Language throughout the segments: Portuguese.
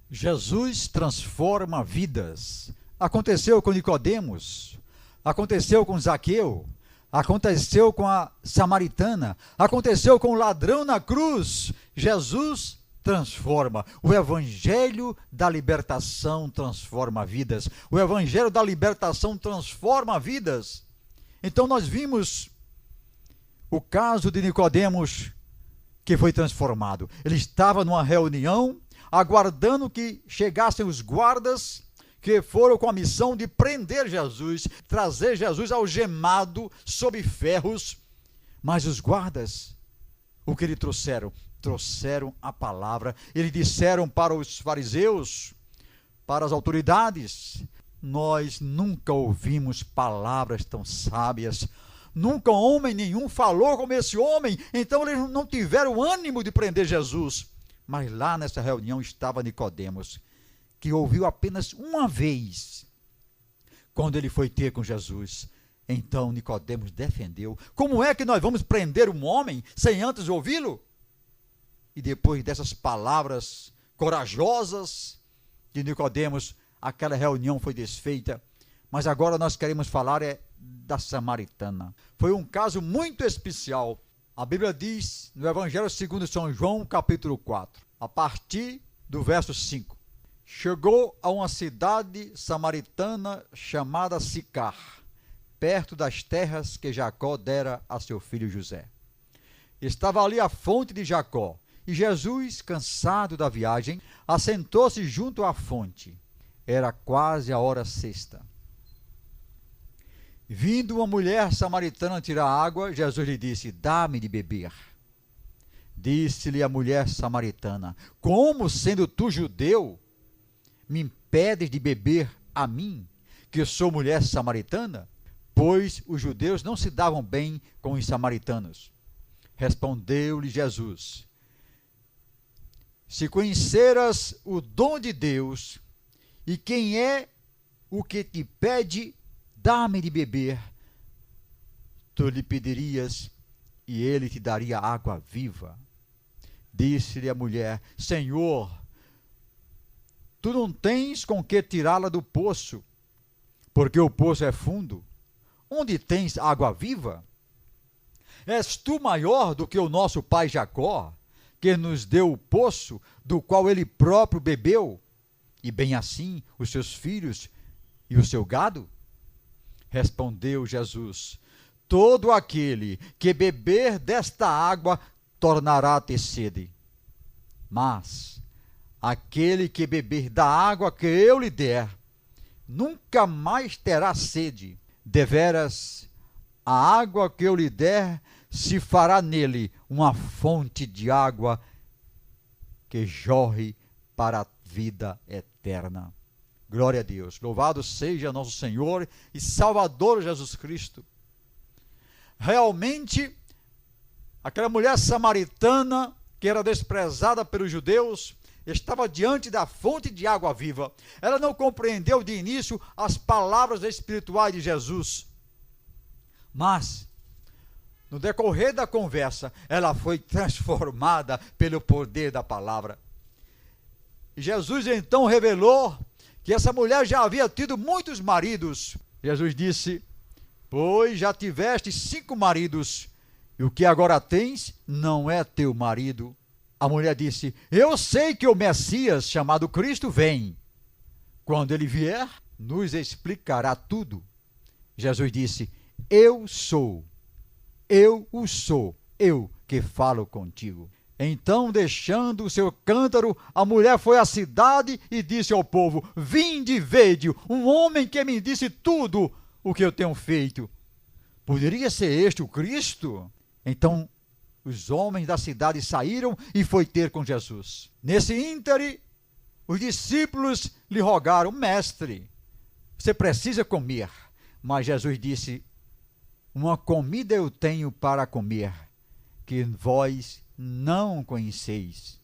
Jesus transforma vidas. Aconteceu com Nicodemos, aconteceu com Zaqueu, aconteceu com a samaritana, aconteceu com o ladrão na cruz. Jesus transforma. O evangelho da libertação transforma vidas. O evangelho da libertação transforma vidas. Então nós vimos o caso de Nicodemos, que foi transformado. Ele estava numa reunião, aguardando que chegassem os guardas, que foram com a missão de prender Jesus, trazer Jesus algemado sob ferros. Mas os guardas, o que lhe trouxeram? Trouxeram a palavra. Eles disseram para os fariseus, para as autoridades: nós nunca ouvimos palavras tão sábias, nunca homem nenhum falou como esse homem. Então eles não tiveram ânimo de prender Jesus. Mas lá nessa reunião estava Nicodemos, que ouviu apenas uma vez, quando ele foi ter com Jesus. Então Nicodemos defendeu: como é que nós vamos prender um homem sem antes ouvi-lo? E depois dessas palavras corajosas de Nicodemos, aquela reunião foi desfeita. Mas agora nós queremos falar da samaritana. Foi um caso muito especial. A Bíblia diz, no Evangelho segundo São João, capítulo 4, a partir do verso 5. Chegou a uma cidade samaritana chamada Sicar, perto das terras que Jacó dera a seu filho José. Estava ali a fonte de Jacó, e Jesus, cansado da viagem, assentou-se junto à fonte. Era quase a hora sexta. Vindo uma mulher samaritana tirar água, Jesus lhe disse: dá-me de beber. Disse-lhe a mulher samaritana: como, sendo tu judeu, me impedes de beber a mim, que sou mulher samaritana? Pois os judeus não se davam bem com os samaritanos. Respondeu-lhe Jesus: se conheceras o dom de Deus, e quem é o que te pede, dá-me de beber, tu lhe pedirias, e ele te daria água viva. Disse-lhe a mulher: Senhor, tu não tens com que tirá-la do poço, porque o poço é fundo. Onde tens água viva? És tu maior do que o nosso pai Jacó, que nos deu o poço, do qual ele próprio bebeu, e bem assim os seus filhos e o seu gado? Respondeu Jesus: todo aquele que beber desta água tornará a ter sede. Mas aquele que beber da água que eu lhe der, nunca mais terá sede. Deveras, a água que eu lhe der se fará nele uma fonte de água que jorre para a vida eterna. Glória a Deus. Louvado seja nosso Senhor e Salvador Jesus Cristo. Realmente, aquela mulher samaritana, que era desprezada pelos judeus, estava diante da fonte de água viva. Ela não compreendeu de início as palavras espirituais de Jesus. Mas, no decorrer da conversa, ela foi transformada pelo poder da palavra. E Jesus então revelou que essa mulher já havia tido muitos maridos. Jesus disse: pois já tiveste 5 maridos, e o que agora tens não é teu marido. A mulher disse: eu sei que o Messias, chamado Cristo, vem. Quando ele vier, nos explicará tudo. Jesus disse: eu o sou, eu que falo contigo. Então, deixando o seu cântaro, a mulher foi à cidade e disse ao povo: vinde e vede um homem que me disse tudo o que eu tenho feito. Poderia ser este o Cristo? Então, os homens da cidade saíram e foi ter com Jesus. Nesse íntere, os discípulos lhe rogaram: mestre, você precisa comer. Mas Jesus disse: uma comida eu tenho para comer, que vós não conheceis.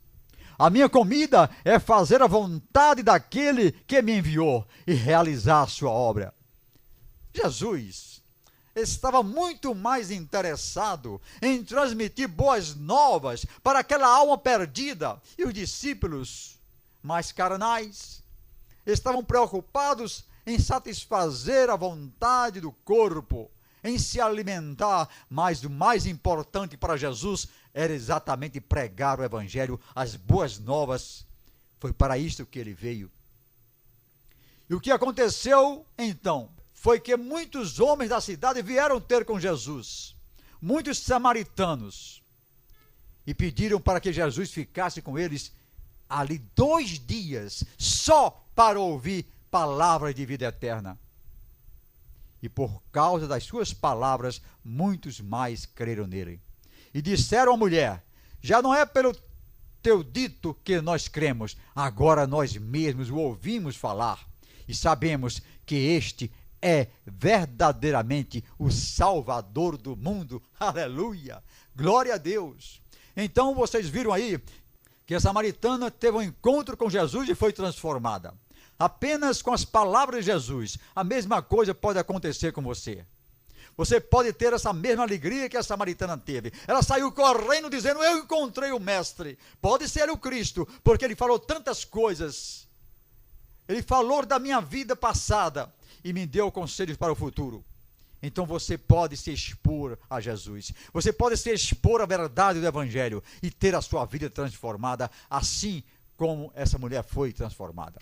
A minha comida é fazer a vontade daquele que me enviou e realizar a sua obra. Jesus estava muito mais interessado em transmitir boas novas para aquela alma perdida. E os discípulos mais carnais. Estavam preocupados em satisfazer a vontade do corpo, em se alimentar, mas o mais importante para Jesus era exatamente pregar o Evangelho, as boas novas. Foi para isto que ele veio. E o que aconteceu então foi que muitos homens da cidade vieram ter com Jesus, muitos samaritanos, e pediram para que Jesus ficasse com eles ali 2 dias, só para ouvir palavras de vida eterna. E por causa das suas palavras, muitos mais creram nele. E disseram à mulher: já não é pelo teu dito que nós cremos, agora nós mesmos o ouvimos falar, e sabemos que este é verdadeiramente o Salvador do mundo. Aleluia! Glória a Deus! Então vocês viram aí que a samaritana teve um encontro com Jesus e foi transformada. Apenas com as palavras de Jesus, a mesma coisa pode acontecer com você. Você pode ter essa mesma alegria que a samaritana teve. Ela saiu correndo dizendo: eu encontrei o mestre. Pode ser o Cristo, porque ele falou tantas coisas. Ele falou da minha vida passada e me deu conselhos para o futuro. Então você pode se expor a Jesus. Você pode se expor à verdade do Evangelho e ter a sua vida transformada, assim como essa mulher foi transformada.